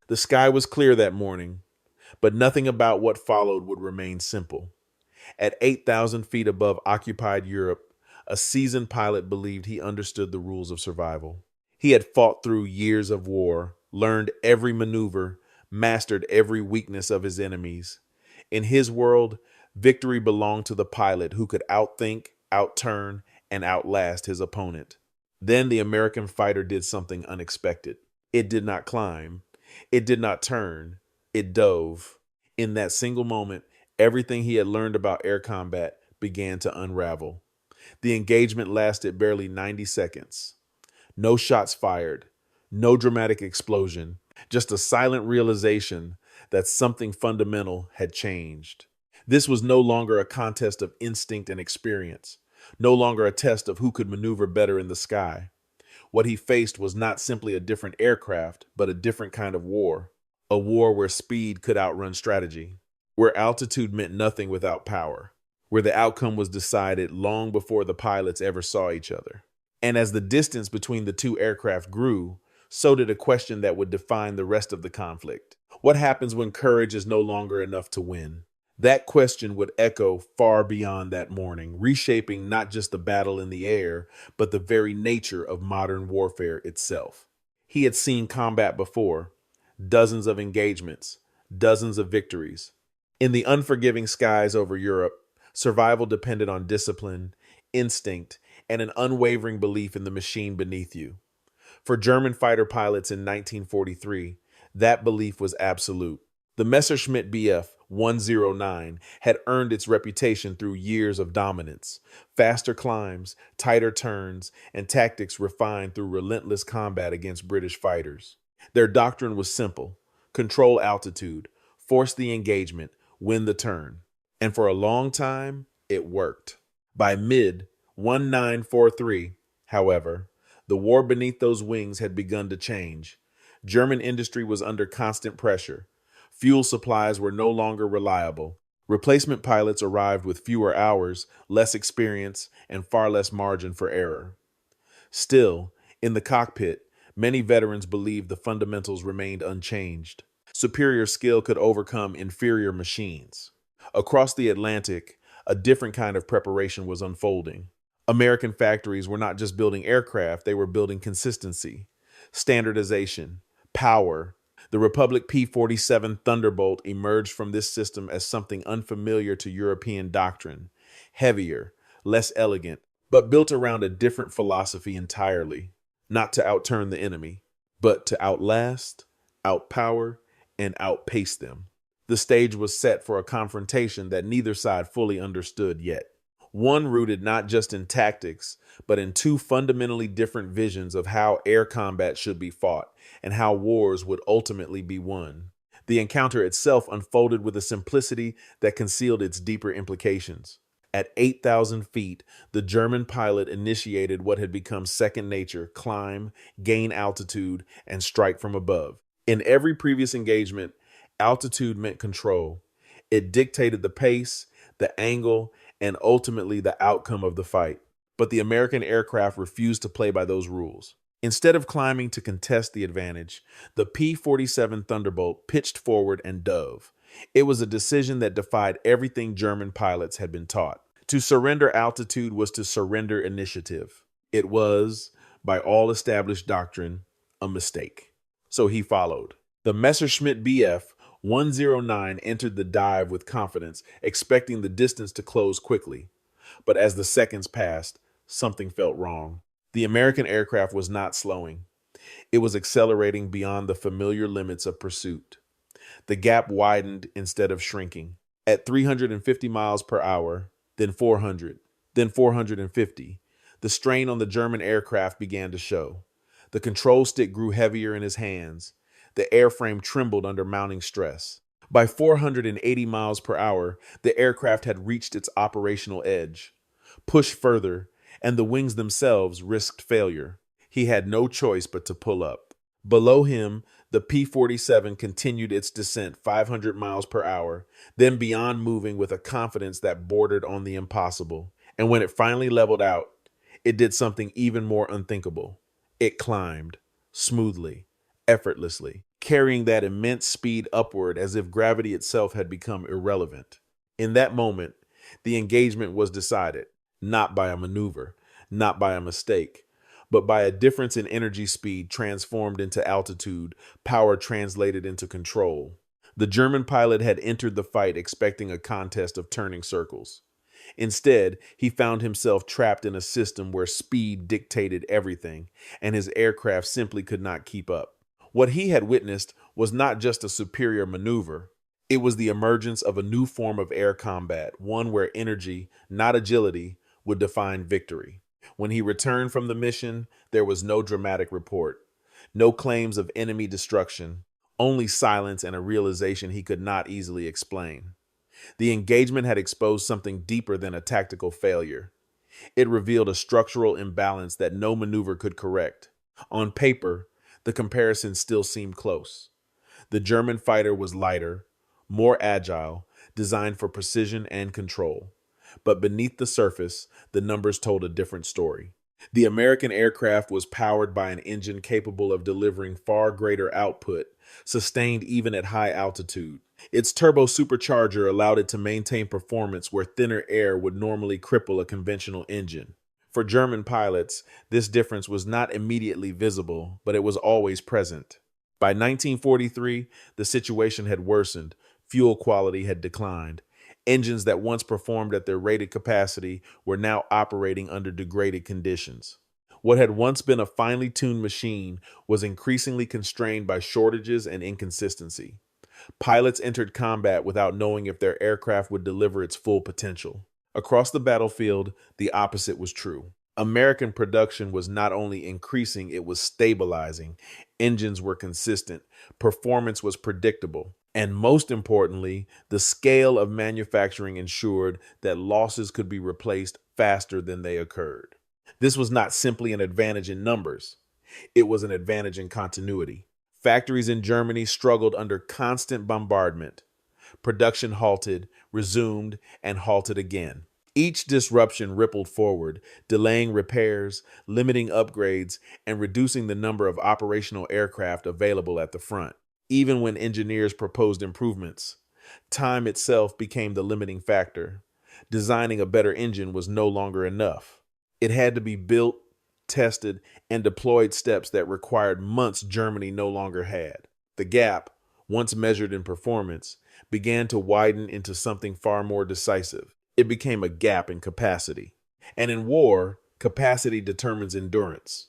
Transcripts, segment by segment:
The sky was clear that morning, but nothing about what followed would remain simple. At 8,000 feet above occupied Europe, a seasoned pilot believed he understood the rules of survival. He had fought through years of war, learned every maneuver, mastered every weakness of his enemies. In his world, victory belonged to the pilot who could outthink, outturn, and outlast his opponent. Then the American fighter did something unexpected. It did not climb. It did not turn. It dove. In that single moment, everything he had learned about air combat began to unravel. The engagement lasted barely 90 seconds. No shots fired, no dramatic explosion, just a silent realization that something fundamental had changed. This was no longer a contest of instinct and experience, no longer a test of who could maneuver better in the sky. What he faced was not simply a different aircraft, but a different kind of war. A war where speed could outrun strategy, where altitude meant nothing without power, where the outcome was decided long before the pilots ever saw each other. And as the distance between the two aircraft grew, so did a question that would define the rest of the conflict. What happens when courage is no longer enough to win? That question would echo far beyond that morning, reshaping not just the battle in the air, but the very nature of modern warfare itself. He had seen combat before, dozens of engagements, dozens of victories. In the unforgiving skies over Europe, survival depended on discipline, instinct, and an unwavering belief in the machine beneath you. For German fighter pilots in 1943, that belief was absolute. The Messerschmitt Bf 109 had earned its reputation through years of dominance, faster climbs, tighter turns, and tactics refined through relentless combat against British fighters. Their doctrine was simple: control altitude, force the engagement, win the turn. And for a long time, it worked. By mid-1943, however, the war beneath those wings had begun to change. German industry was under constant pressure. Fuel supplies were no longer reliable. Replacement pilots arrived with fewer hours, less experience, and far less margin for error. Still, in the cockpit, many veterans believed the fundamentals remained unchanged. Superior skill could overcome inferior machines. Across the Atlantic, a different kind of preparation was unfolding. American factories were not just building aircraft, they were building consistency, standardization, power. The Republic P-47 Thunderbolt emerged from this system as something unfamiliar to European doctrine, heavier, less elegant, but built around a different philosophy entirely, not to outturn the enemy, but to outlast, outpower, and outpace them. The stage was set for a confrontation that neither side fully understood yet. One rooted not just in tactics, but in two fundamentally different visions of how air combat should be fought and how wars would ultimately be won. The encounter itself unfolded with a simplicity that concealed its deeper implications. At 8,000 feet, the German pilot initiated what had become second nature: climb, gain altitude, and strike from above. In every previous engagement, altitude meant control. It dictated the pace, the angle, and ultimately the outcome of the fight. But the American aircraft refused to play by those rules. Instead of climbing to contest the advantage, the P-47 Thunderbolt pitched forward and dove. It was a decision that defied everything German pilots had been taught. To surrender altitude was to surrender initiative. It was, by all established doctrine, a mistake. So he followed. The Messerschmitt Bf 109 entered the dive with confidence, expecting the distance to close quickly. But as the seconds passed, something felt wrong. The American aircraft was not slowing. It was accelerating beyond the familiar limits of pursuit. The gap widened instead of shrinking. At 350 miles per hour, then 400, then 450, the strain on the German aircraft began to show. The control stick grew heavier in his hands. The airframe trembled under mounting stress. By 480 miles per hour, the aircraft had reached its operational edge. Push further, and the wings themselves risked failure. He had no choice but to pull up. Below him, the P-47 continued its descent 500 miles per hour, then beyond, moving with a confidence that bordered on the impossible. And when it finally leveled out, it did something even more unthinkable. It climbed, smoothly, effortlessly. carrying that immense speed upward as if gravity itself had become irrelevant. In that moment, the engagement was decided, not by a maneuver, not by a mistake, but by a difference in energy speed transformed into altitude, power translated into control. The German pilot had entered the fight expecting a contest of turning circles. Instead, he found himself trapped in a system where speed dictated everything, and his aircraft simply could not keep up. What he had witnessed was not just a superior maneuver, it was the emergence of a new form of air combat, one where energy, not agility, would define victory. When he returned from the mission, there was no dramatic report, no claims of enemy destruction, only silence and a realization he could not easily explain. The engagement had exposed something deeper than a tactical failure. It revealed a structural imbalance that no maneuver could correct. On paper, the comparison still seemed close. The German fighter was lighter, more agile, designed for precision and control. But beneath the surface, the numbers told a different story. The American aircraft was powered by an engine capable of delivering far greater output, sustained even at high altitude. Its turbo supercharger allowed it to maintain performance where thinner air would normally cripple a conventional engine. For German pilots, this difference was not immediately visible, but it was always present. By 1943, the situation had worsened. Fuel quality had declined. Engines that once performed at their rated capacity were now operating under degraded conditions. What had once been a finely tuned machine was increasingly constrained by shortages and inconsistency. Pilots entered combat without knowing if their aircraft would deliver its full potential. Across the battlefield, the opposite was true. American production was not only increasing, it was stabilizing. Engines were consistent, performance was predictable, and most importantly, the scale of manufacturing ensured that losses could be replaced faster than they occurred. This was not simply an advantage in numbers, it was an advantage in continuity. Factories in Germany struggled under constant bombardment. Production halted, resumed, and halted again. Each disruption rippled forward, delaying repairs, limiting upgrades, and reducing the number of operational aircraft available at the front. Even when engineers proposed improvements, time itself became the limiting factor. Designing a better engine was no longer enough. It had to be built, tested, and deployed, steps that required months Germany no longer had. The gap, once measured in performance, began to widen into something far more decisive. It became a gap in capacity. And in war, capacity determines endurance.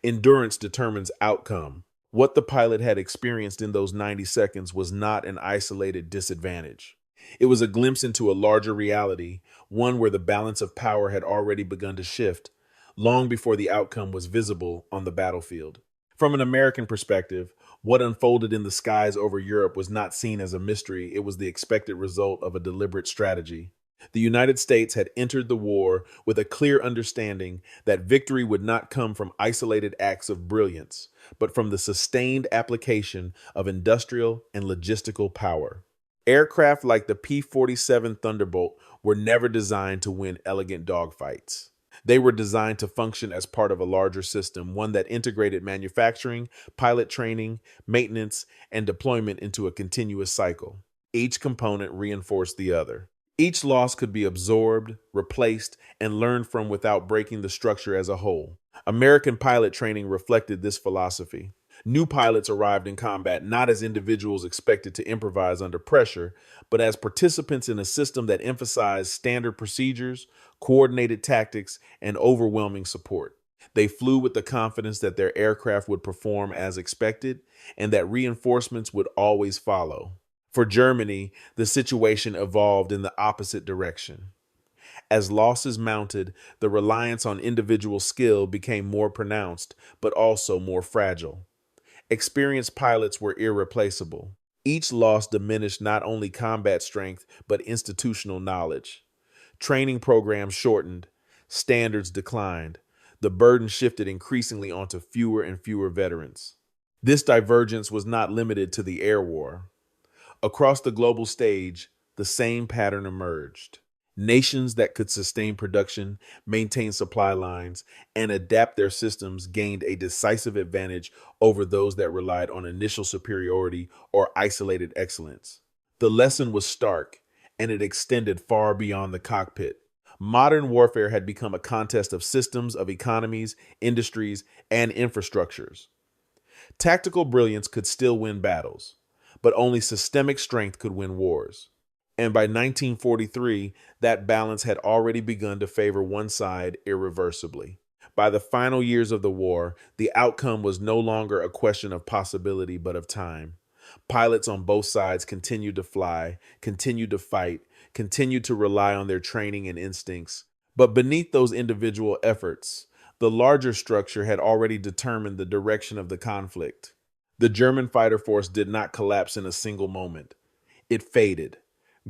Endurance determines outcome. What the pilot had experienced in those 90 seconds was not an isolated disadvantage. It was a glimpse into a larger reality, one where the balance of power had already begun to shift, long before the outcome was visible on the battlefield. From an American perspective, what unfolded in the skies over Europe was not seen as a mystery, it was the expected result of a deliberate strategy. The United States had entered the war with a clear understanding that victory would not come from isolated acts of brilliance, but from the sustained application of industrial and logistical power. Aircraft like the P-47 Thunderbolt were never designed to win elegant dogfights. They were designed to function as part of a larger system, one that integrated manufacturing, pilot training, maintenance, and deployment into a continuous cycle. Each component reinforced the other. Each loss could be absorbed, replaced, and learned from without breaking the structure as a whole. American pilot training reflected this philosophy. New pilots arrived in combat not as individuals expected to improvise under pressure, but as participants in a system that emphasized standard procedures, coordinated tactics, and overwhelming support. They flew with the confidence that their aircraft would perform as expected and that reinforcements would always follow. For Germany, the situation evolved in the opposite direction. As losses mounted, the reliance on individual skill became more pronounced, but also more fragile. Experienced pilots were irreplaceable. Each loss diminished not only combat strength, but institutional knowledge. Training programs shortened, standards declined. The burden shifted increasingly onto fewer and fewer veterans. This divergence was not limited to the air war. Across the global stage, the same pattern emerged. Nations that could sustain production, maintain supply lines, and adapt their systems gained a decisive advantage over those that relied on initial superiority or isolated excellence. The lesson was stark, and it extended far beyond the cockpit. Modern warfare had become a contest of systems, of economies, industries, and infrastructures. Tactical brilliance could still win battles, but only systemic strength could win wars. And by 1943, that balance had already begun to favor one side irreversibly. By the final years of the war, the outcome was no longer a question of possibility but of time. Pilots on both sides continued to fly, continued to fight, continued to rely on their training and instincts. But beneath those individual efforts, the larger structure had already determined the direction of the conflict. The German fighter force did not collapse in a single moment. It faded,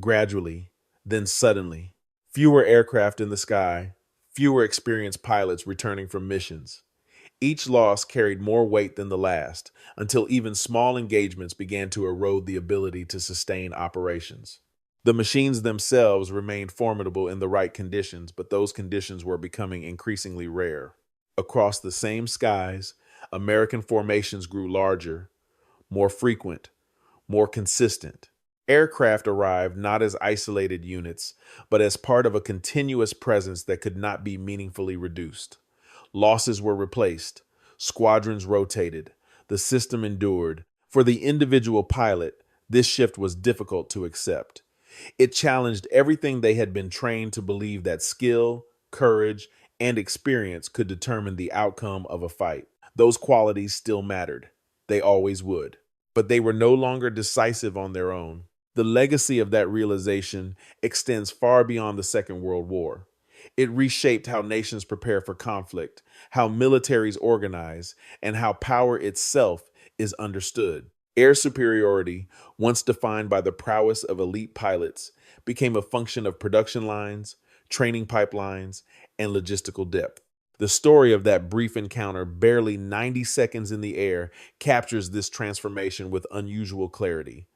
gradually, then suddenly. Fewer aircraft in the sky, fewer experienced pilots returning from missions. Each loss carried more weight than the last, until even small engagements began to erode the ability to sustain operations. The machines themselves remained formidable in the right conditions, but those conditions were becoming increasingly rare. Across the same skies, American formations grew larger, more frequent, more consistent. Aircraft arrived not as isolated units, but as part of a continuous presence that could not be meaningfully reduced. Losses were replaced, squadrons rotated, the system endured. For the individual pilot, this shift was difficult to accept. It challenged everything they had been trained to believe, that skill, courage, and experience could determine the outcome of a fight. Those qualities still mattered. They always would. But they were no longer decisive on their own. The legacy of that realization extends far beyond the Second World War. It reshaped how nations prepare for conflict, how militaries organize, and how power itself is understood. Air superiority, once defined by the prowess of elite pilots, became a function of production lines, training pipelines, and logistical depth. The story of that brief encounter, barely 90 seconds in the air, captures this transformation with unusual clarity.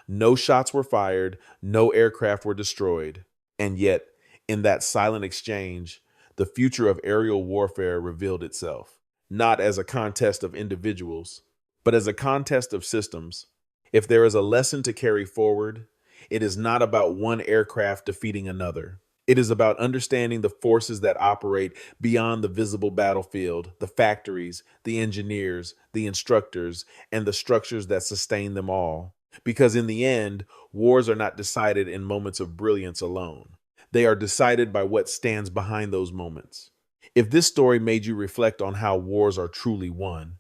No shots were fired, no aircraft were destroyed, and yet, in that silent exchange, the future of aerial warfare revealed itself, not as a contest of individuals, but as a contest of systems. If there is a lesson to carry forward, it is not about one aircraft defeating another. It is about understanding the forces that operate beyond the visible battlefield, the factories, the engineers, the instructors, and the structures that sustain them all. Because in the end, wars are not decided in moments of brilliance alone. They are decided by what stands behind those moments. If this story made you reflect on how wars are truly won,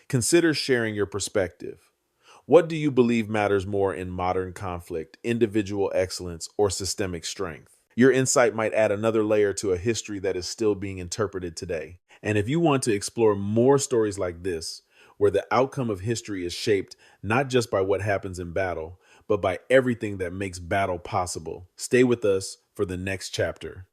consider sharing your perspective. What do you believe matters more in modern conflict, individual excellence, or systemic strength? Your insight might add another layer to a history that is still being interpreted today. And if you want to explore more stories like this, where the outcome of history is shaped not just by what happens in battle, but by everything that makes battle possible, stay with us for the next chapter.